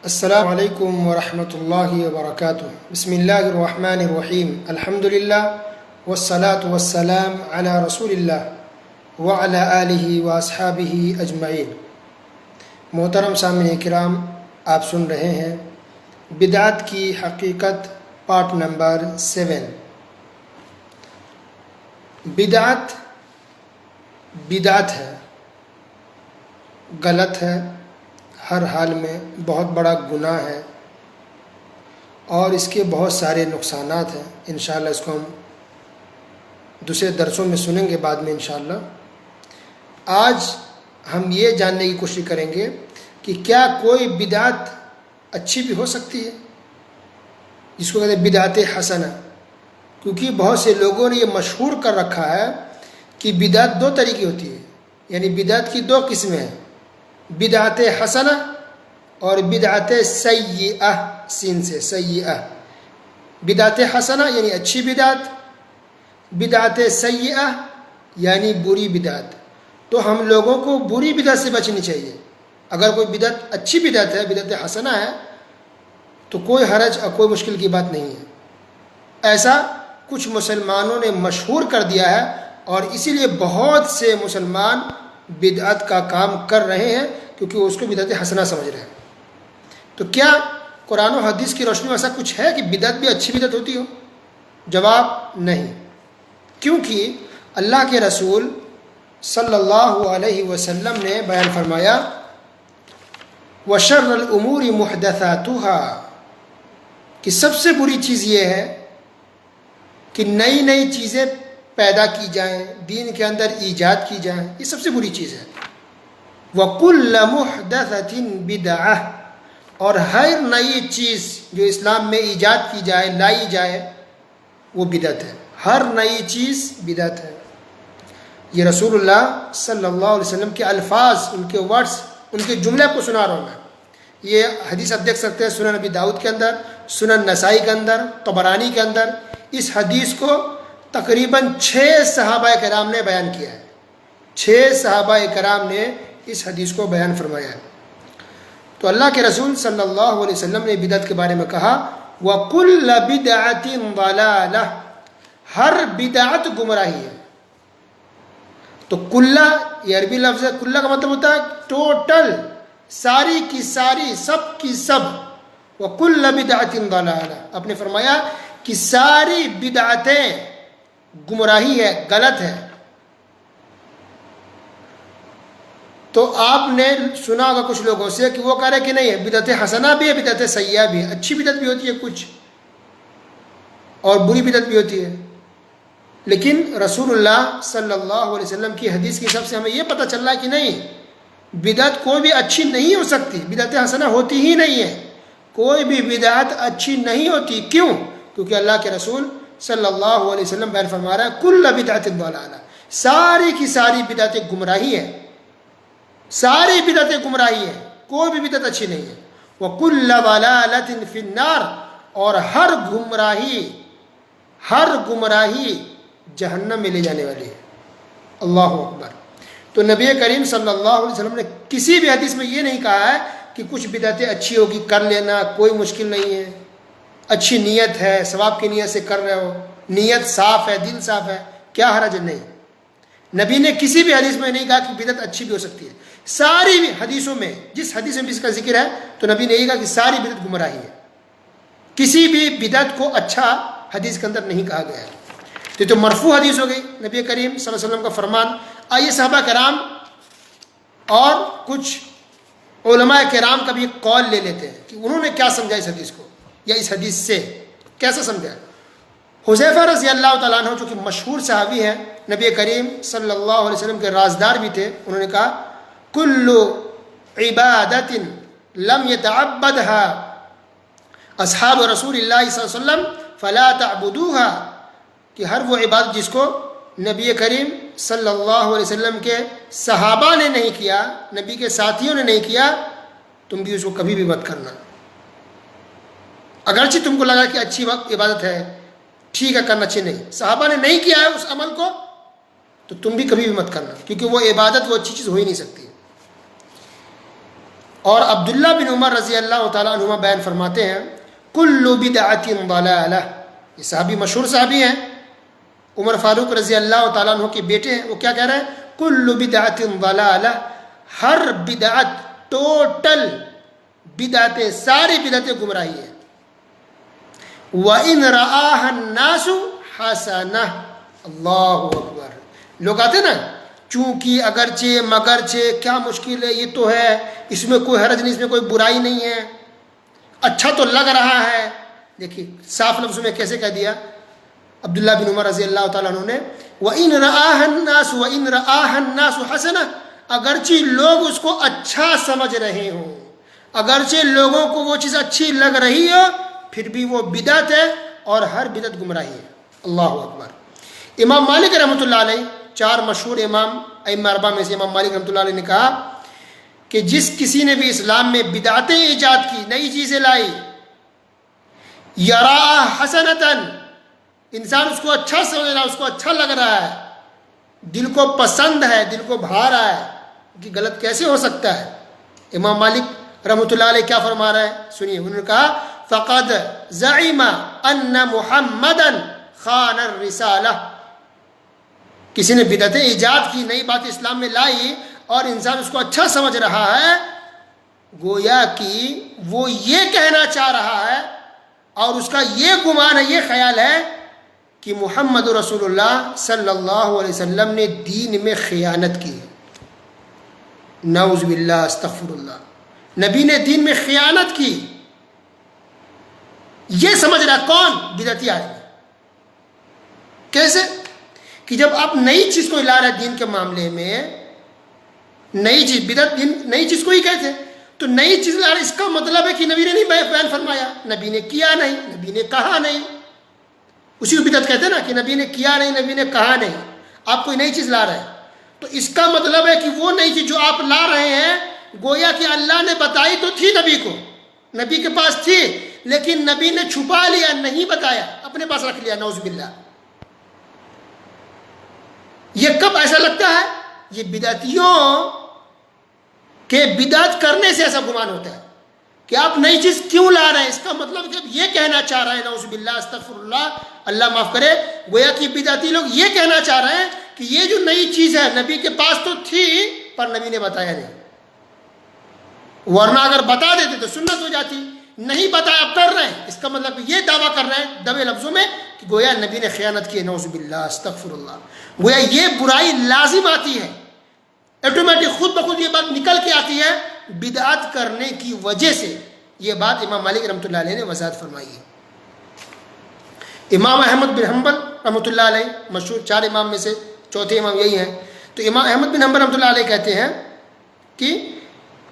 السلام علیکم ورحمۃ اللہ وبرکاتہ۔ بسم اللہ الرحمن الرحیم، الحمد للہ والصلاة والسلام علی رسول اللہ وعلی آلہ واصحابہ اجمعین۔ محترم سامعین کرام، آپ سن رہے ہیں بدعت کی حقیقت پارٹ نمبر 7۔ بدعت ہے، غلط ہے، ہر حال میں بہت بڑا گناہ ہے اور اس کے بہت سارے نقصانات ہیں۔ انشاءاللہ اس کو ہم دوسرے درسوں میں سنیں گے بعد میں انشاءاللہ۔ آج ہم یہ جاننے کی کوشش کریں گے کہ کیا کوئی بدعت اچھی بھی ہو سکتی ہے، جس کو کہتے ہیں بدعت حسنہ، کیونکہ بہت سے لوگوں نے یہ مشہور کر رکھا ہے کہ بدعت دو طرح کی ہوتی ہے، یعنی بدعت کی دو قسمیں ہیں، بدعت حسنہ اور بدعت سیئہ، سین سے سیئہ۔ بدعت حسنہ یعنی اچھی بدعت، بدعت سیئہ یعنی بری بدعت۔ تو ہم لوگوں کو بری بدعت سے بچنی چاہیے۔ اگر کوئی بدعت اچھی بدعت ہے، بدعت حسنہ ہے، تو کوئی حرج اور کوئی مشکل کی بات نہیں ہے۔ ایسا کچھ مسلمانوں نے مشہور کر دیا ہے اور اسی لیے بہت سے مسلمان بدعت کا کام کر رہے ہیں، کیونکہ وہ اس کو بدعت حسنہ سمجھ رہے ہیں۔ تو کیا قرآن و حدیث کی روشنی میں ایسا کچھ ہے کہ بدعت بھی اچھی بدعت ہوتی ہو؟ جواب نہیں، کیونکہ اللہ کے رسول صلی اللہ علیہ وسلم نے بیان فرمایا وَشَرَّ الْأُمُورِ مُحْدَثَاتُهَا، کہ سب سے بری چیز یہ ہے کہ نئی نئی چیزیں پیدا کی جائیں، دین کے اندر ایجاد کی جائیں، یہ سب سے بری چیز ہے۔ وَكُلَّ مُحْدَثَةٍ بِدْعَةٍ، اور ہر نئی چیز جو اسلام میں ایجاد کی جائے، لائی جائے، وہ بدعت ہے۔ ہر نئی چیز بدعت ہے۔ یہ رسول اللہ صلی اللہ علیہ وسلم کے الفاظ، ان کے ورڈز، ان کے جملے کو سنا رہا ہوں میں۔ یہ حدیث آپ دیکھ سکتے ہیں سنن نبی داؤد کے اندر، سنن نسائی کے اندر، طبرانی کے اندر۔ اس حدیث کو تقریباً 6 صحابہ کرام نے بیان کیا ہے۔ 6 صحابہ کرام نے اس حدیث کو بیان فرمایا ہے۔ تو اللہ کے رسول صلی اللہ علیہ وسلم نے بدعت کے بارے میں کہا وَكُلَّ بِدْعَةٍ ضَلَالَةٍ، ہر بدعت گمراہی ہے۔ تو کلّہ یہ عربی لفظ ہے، کلّہ کا مطلب ہوتا ہے ٹوٹل، ساری کی ساری، سب کی سب۔ وَكُلَّ بِدْعَةٍ ضَلَالَةٍ، آپ نے فرمایا کہ ساری بدعتیں گمراہی ہے، غلط ہے۔ تو آپ نے سنا ہوگا کچھ لوگوں سے کہ وہ کہہ رہے کہ نہیں ہے، بدعت حسنہ بھی ہے، بدعت سیئہ بھی ہے، اچھی بدعت بھی ہوتی ہے کچھ اور بری بدعت بھی ہوتی ہے۔ لیکن رسول اللہ صلی اللہ علیہ وسلم کی حدیث کے حساب سے ہمیں یہ پتہ چل رہا ہے کہ نہیں، بدعت کوئی بھی اچھی نہیں ہو سکتی، بدعت حسنہ ہوتی ہی نہیں ہے، کوئی بھی بدعت اچھی نہیں ہوتی۔ کیوں؟ کیونکہ اللہ کے رسول صلی اللہ علیہ وسلم بیان فرما رہا ہے کل بدعت ضلالہ، ساری کی ساری بدعتیں گمراہی ہیں، ساری بدعتیں گمراہی ہیں، کوئی بھی بدعت اچھی نہیں ہے۔ وَكُلَّ ضَلَالَةٍ فِي النَّارِ، اور ہر گمراہی جہنم میں لے جانے والی ہے۔ اللہ اکبر۔ تو نبی کریم صلی اللہ علیہ وسلم نے کسی بھی حدیث میں یہ نہیں کہا ہے کہ کچھ بدعتیں اچھی ہوگی کر لینا، کوئی مشکل نہیں ہے، اچھی نیت ہے، ثواب کی نیت سے کر رہے ہو، نیت صاف ہے، دل صاف ہے، کیا حرج؟ نہیں، نبی نے کسی بھی حدیث میں نہیں کہا کہ بدعت اچھی بھی ہو سکتی ہے۔ ساری بھی حدیثوں میں، جس حدیث میں بھی اس کا ذکر ہے، تو نبی نے یہ کہا کہ ساری بدعت گمراہی ہے، کسی بھی بدعت کو اچھا حدیث کے اندر نہیں کہا گیا ہے۔ تو مرفوع حدیث ہو گئی، نبی کریم صلی اللہ علیہ وسلم کا فرمان۔ آئیے صحابہ کرام اور کچھ علماء کرام کا بھی قول لے لیتے ہیں کہ انہوں نے کیا سمجھا اس حدیث کو، یا اس حدیث سے کیسا سمجھا۔ حذیفہ رضی اللہ تعالیٰ عنہ جو کہ مشہور صحابی ہیں، نبی کریم صلی اللہ علیہ وسلم کے رازدار بھی تھے، انہوں نے کہا کل عبادت لم يتعبدها اصحاب رسول اللہ صلی اللہ علیہ وسلم فلا تعبدوها، کہ ہر وہ عبادت جس کو نبی کریم صلی اللہ علیہ وسلم کے صحابہ نے نہیں کیا، نبی کے ساتھیوں نے نہیں کیا، تم بھی اس کو کبھی بھی مت کرنا۔ اگرچہ تم کو لگا کہ اچھی عبادت ہے، ٹھیک ہے، کرنا چاہیے، نہیں، صحابہ نے نہیں کیا ہے اس عمل کو، تو تم بھی کبھی بھی مت کرنا، کیونکہ وہ عبادت، وہ اچھی چیز ہو ہی نہیں سکتی۔ اور عبداللہ بن عمر رضی اللہ تعالیٰ عنہما بیان فرماتے ہیں کل بدعۃ ضلالہ، یہ صحابی مشہور صحابی ہیں، عمر فاروق رضی اللہ تعالیٰ عنہ کے بیٹے ہیں، وہ کیا کہہ رہے ہیں؟ کل بدعۃ ضلالہ، ہر بدعت، ٹوٹل بدعتیں، ساری بدعتیں گمراہی ہے۔ وَإِنْ رَآهَا النَّاسُ حَسَنَةً، اللہ اکبر، لوگ آتے نا چونکہ، اگرچہ، مگرچہ، کیا مشکل ہے، یہ تو ہے، اس میں کوئی حرج نہیں، اس میں کوئی برائی نہیں ہے، اچھا تو لگ رہا ہے۔ دیکھیے صاف لفظوں میں کیسے کہہ دیا عبداللہ بن عمر رضی اللہ تعالیٰ عنہ نے، وَإِنْ رَآهَا النَّاسُ وَإِنْ رَآهَا النَّاسُ حَسَنَةً، اگرچہ لوگ اس کو اچھا سمجھ رہے ہوں، اگرچہ لوگوں کو وہ چیز اچھی لگ رہی ہو، پھر بھی وہ بدعت ہے، اور ہر بدعت گمراہی ہے۔ اللہ اکبر۔ امام مالک رحمۃ اللہ علیہ، چار مشہور امام، ائمہ اربعہ میں سے امام مالک رحمۃ اللہ علیہ نے کہا کہ جس کسی نے بھی اسلام میں بدعتیں ایجاد کی، نئی چیزیں لائی، یرا حسنتاً، انسان اس کو اچھا سمجھ رہا ہے، اس کو اچھا لگ رہا ہے، دل کو پسند ہے، دل کو بھا رہا ہے کہ غلط کیسے ہو سکتا ہے، امام مالک رحمۃ اللہ علیہ کیا فرما رہا ہے سنیے، انہوں نے کہا فقد زعم ان محمدا خان الرسالہ، کسی نے بدعتیں ایجاد کی، نئی بات اسلام میں لائی، اور انسان اس کو اچھا سمجھ رہا ہے، گویا کہ وہ یہ کہنا چاہ رہا ہے، اور اس کا یہ گمان ہے، یہ خیال ہے کہ محمد رسول اللہ صلی اللہ علیہ وسلم نے دین میں خیانت کی، نعوذ باللہ، استغفر اللہ، نبی نے دین میں خیانت کی، یہ سمجھ رہا کون؟ بدعتی آدمی۔ کیسے؟ کہ جب آپ نئی چیز کو لا رہے دین کے معاملے میں، نئی چیز، بدعت نئی چیز کو ہی کہتے ہیں، تو نئی چیز لا رہے، اس کا مطلب ہے کہ نبی نے نہیں بیان فرمایا، نبی نے کیا نہیں، نبی نے کہا نہیں، اسی کو بدعت کہتے ہیں نا، کہ نبی نے کیا نہیں، نبی نے کہا نہیں، آپ کوئی نئی چیز لا رہے ہیں، تو اس کا مطلب ہے کہ وہ نئی چیز جو آپ لا رہے ہیں، گویا کہ اللہ نے بتائی تو تھی نبی کو، نبی کے پاس تھی، لیکن نبی نے چھپا لیا، نہیں بتایا، اپنے پاس رکھ لیا، نعوذ باللہ۔ یہ کب ایسا لگتا ہے؟ یہ بدعتیوں کے بدعت کرنے سے ایسا گمان ہوتا ہے کہ آپ نئی چیز کیوں لا رہے ہیں، اس کا مطلب کہ آپ یہ کہنا چاہ رہے ہیں، نعوذ باللہ، استغفر اللہ، اللہ معاف کرے، گویا کہ بدعتی لوگ یہ کہنا چاہ رہے ہیں کہ یہ جو نئی چیز ہے نبی کے پاس تو تھی، پر نبی نے بتایا نہیں، ورنہ اگر بتا دیتے تو سنت ہو جاتی، نہیں بتایا، آپ کر رہے ہیں، اس کا مطلب یہ دعویٰ کر رہے ہیں دبے لفظوں میں کہ گویا نبی نے خیانت کی ہے، نعوذ باللہ، استغفر اللہ، گویا یہ برائی لازم آتی ہے، آٹومیٹک، خود بخود یہ بات نکل کے آتی ہے بدعت کرنے کی وجہ سے۔ یہ بات امام مالک رحمۃ اللہ علیہ نے وضاحت فرمائی ہے۔ امام احمد بن حنبل رحمۃ اللہ علیہ، مشہور چار امام میں سے چوتھے امام یہی ہیں، تو امام احمد بن حنبل رحمۃ اللہ علیہ کہتے ہیں کہ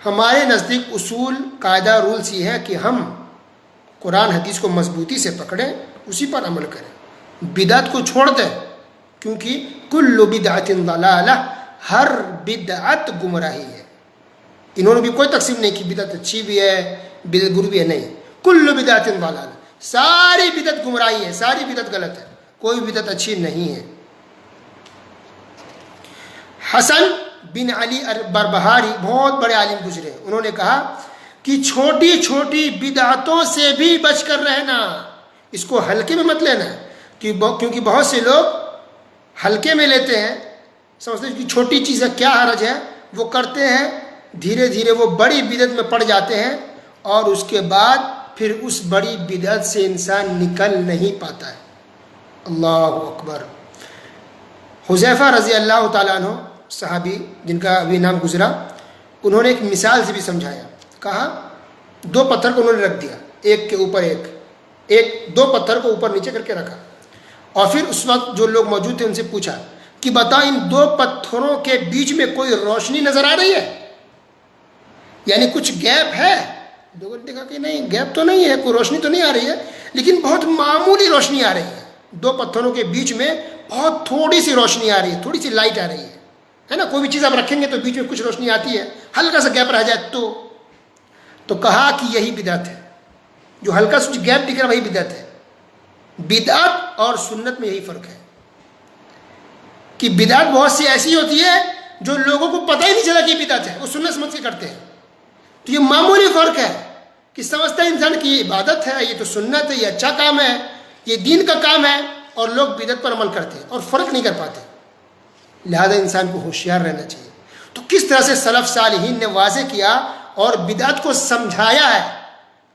ہمارے نزدیک اصول، قاعدہ، رولز یہ ہے کہ ہم قرآن حدیث کو مضبوطی سے پکڑیں، اسی پر عمل کریں، بدعت کو چھوڑ دیں، کیونکہ کل بدعت ضلالہ، ہر بدعت گمراہی ہے۔ انہوں نے بھی کوئی تقسیم نہیں کی بدعت اچھی بھی ہے، بدعت بری بھی ہے، نہیں، کل بدعت ضلالہ، ساری بدعت گمراہی ہے، ساری بدعت غلط ہے، کوئی بدعت اچھی نہیں ہے۔ حسن بن علی بربہاری بہت بڑے عالم گزرے، انہوں نے کہا کہ چھوٹی چھوٹی بدعتوں سے بھی بچ کر رہنا، اس کو ہلکے میں مت لینا، کیونکہ بہت سے لوگ ہلکے میں لیتے ہیں، سمجھتے ہیں کہ چھوٹی چیز ہے، کیا حرج ہے، وہ کرتے ہیں، دھیرے دھیرے وہ بڑی بدعت میں پڑ جاتے ہیں، اور اس کے بعد پھر اس بڑی بدعت سے انسان نکل نہیں پاتا ہے۔ اللہ اکبر۔ حذیفہ رضی اللہ تعالیٰ عنہ، صحابی جن کا ابھی نام گزرا، انہوں نے ایک مثال سے بھی سمجھایا، کہا دو پتھر کو انہوں نے رکھ دیا، ایک کے اوپر ایک، دو پتھر کو اوپر نیچے کر کے رکھا، اور پھر اس وقت جو لوگ موجود تھے ان سے پوچھا کہ بتا ان دو پتھروں کے بیچ میں کوئی روشنی نظر آ رہی ہے، یعنی کچھ گیپ ہے؟ لوگوں نے دیکھا کہ نہیں، گیپ تو نہیں ہے، کوئی روشنی تو نہیں آ رہی ہے، لیکن بہت معمولی روشنی آ رہی ہے، دو پتھروں کے بیچ میں بہت تھوڑی سی روشنی آ رہی ہے، تھوڑی سی لائٹ آ رہی ہے نا، کوئی بھی چیز آپ رکھیں گے تو بیچ میں کچھ روشنی آتی ہے، ہلکا سا گیپ رہ جائے تو کہا کہ یہی بدعت ہے، جو ہلکا سا گیپ دکھ رہا وہی بدعت ہے۔ بدعت اور سنت میں یہی فرق ہے کہ بدعت بہت سی ایسی ہوتی ہے جو لوگوں کو پتہ ہی نہیں چلا کہ بدعت ہے، وہ سنت سمجھ کے کرتے ہیں، تو یہ معمولی فرق ہے کہ سمجھتا ہے انسان کہ یہ عبادت ہے، یہ تو سنت ہے، یہ اچھا کام ہے، یہ دین کا کام ہے، اور لوگ بدعت پر عمل کرتے ہیں اور فرق نہیں کر پاتے. لہذا انسان کو ہوشیار رہنا چاہیے. تو کس طرح سے سلف صالحین نے واضح کیا اور بدعت کو سمجھایا ہے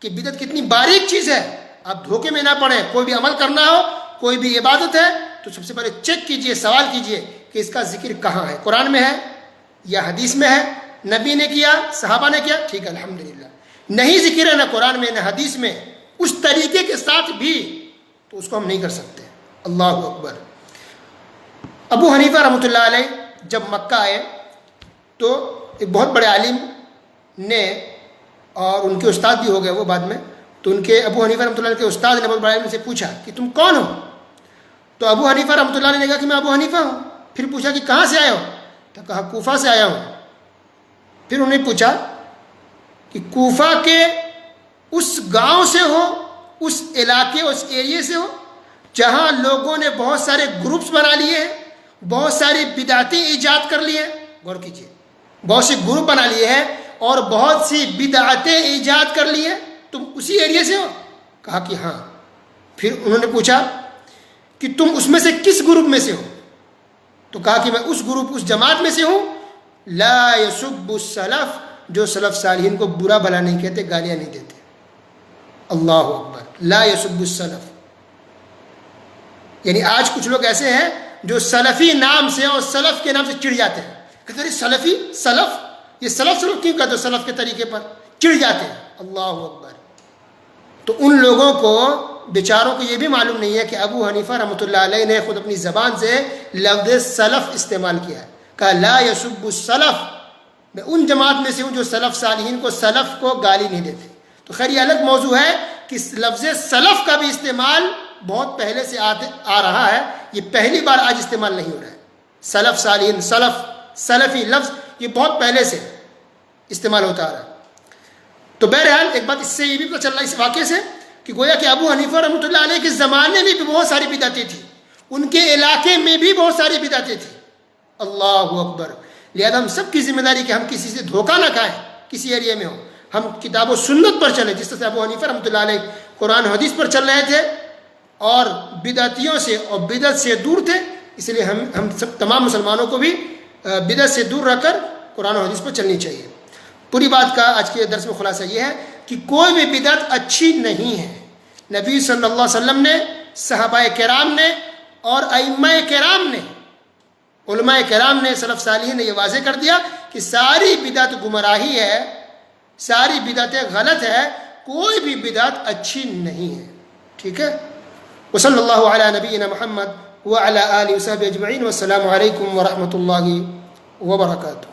کہ بدعت کتنی باریک چیز ہے. آپ دھوکے میں نہ پڑیں. کوئی بھی عمل کرنا ہو، کوئی بھی عبادت ہے، تو سب سے پہلے چیک کیجئے، سوال کیجئے کہ اس کا ذکر کہاں ہے، قرآن میں ہے یا حدیث میں ہے، نبی نے کیا، صحابہ نے کیا، ٹھیک ہے الحمدللہ. نہیں ذکر ہے نہ قرآن میں نہ حدیث میں اس طریقے کے ساتھ بھی، تو اس کو ہم نہیں کر سکتے. اللہ اکبر. ابو حنیفہ رحمۃ اللہ علیہ جب مکہ آئے تو ایک بہت بڑے عالم نے، اور ان کے استاد بھی ہو گئے وہ بعد میں، تو ان کے ابو حنیفہ رحمۃ اللہ علیہ کے استاد نے بہت بڑے عالم سے پوچھا کہ تم کون ہو؟ تو ابو حنیفہ رحمۃ اللہ علیہ نے کہا کہ میں ابو حنیفہ ہوں. پھر پوچھا کہ کہاں سے آئے ہو؟ تو کہا کوفہ سے آیا ہوں. پھر انہوں نے پوچھا کہ کوفہ کے اس گاؤں سے ہو، اس علاقے، اس ایریے سے ہو جہاں لوگوں نے بہت سارے گروپس بنا لیے ہیں، بہت ساری بدعتیں ایجاد کر لی ہیں. غور کیجیے، بہت سے گروپ بنا لیے ہیں اور بہت سی بدعتیں ایجاد کر لی ہیں. تم اسی ایریے سے ہو؟ کہا کہ ہاں. پھر انہوں نے پوچھا کہ تم اس میں سے کس گروپ میں سے ہو؟ تو کہا کہ میں اس گروپ، اس جماعت میں سے ہوں لا یسب السلف، جو سلف صالحین کو برا بھلا نہیں کہتے، گالیاں نہیں دیتے. اللہ اکبر. لا یسب السلف، یعنی آج کچھ لوگ ایسے ہیں جو سلفی نام سے اور سلف کے نام سے چڑ جاتے ہیں. کہتے ہیں سلفی، سلف، یہ سلف کیوں کہتے ہو؟ سلف کے طریقے پر چڑ جاتے ہیں. اللہ اکبر. تو ان لوگوں کو بیچاروں کو یہ بھی معلوم نہیں ہے کہ ابو حنیفہ رحمۃ اللہ علیہ نے خود اپنی زبان سے لفظ سلف استعمال کیا ہے. کہا لا یسب السلف، میں ان جماعت میں سے ہوں جو سلف صالحین کو، سلف کو گالی نہیں دیتے. تو خیر یہ الگ موضوع ہے کہ لفظ سلف کا بھی استعمال بہت پہلے سے آ رہا ہے، یہ پہلی بار آج استعمال نہیں ہو رہا ہے. سلف صالحین، سلف، سلفی لفظ یہ بہت پہلے سے استعمال ہوتا آ رہا ہے. تو بہرحال ایک بات اس سے یہ بھی پتہ چل رہا ہے اس واقعے سے کہ گویا کہ ابو حنیفہ رحمۃ اللہ علیہ کے زمانے میں بھی بہت ساری بدعتیں تھیں، ان کے علاقے میں بھی بہت ساری بدعتیں تھیں. اللہ اکبر. لہذا ہم سب کی ذمہ داری کہ ہم کسی سے دھوکہ نہ کھائیں، کسی ایریے میں ہو، ہم کتاب و سنت پر چلیں. جس طرح سے ابو حنیفہ رحمۃ اللہ علیہ قرآن و حدیث پر چل رہے تھے اور بدعتیوں سے اور بدعت سے دور تھے، اس لیے ہم سب تمام مسلمانوں کو بھی بدعت سے دور رہ کر قرآن و حدیث پر چلنی چاہیے. پوری بات کا آج کے درس میں خلاصہ یہ ہے کہ کوئی بھی بدعت اچھی نہیں ہے. نبی صلی اللہ علیہ وسلم نے، صحابہ کرام نے اور ائمہ کرام نے، علماء کرام نے، سلف صالحین نے یہ واضح کر دیا کہ ساری بدعت گمراہی ہے، ساری بدعتیں غلط ہے، کوئی بھی بدعت اچھی نہیں ہے. ٹھیک ہے. وصلی اللہ علی نبینا محمد وعلی آلہ وصحبہ اجمعین. والسلام علیکم ورحمۃ اللہ وبرکاتہ.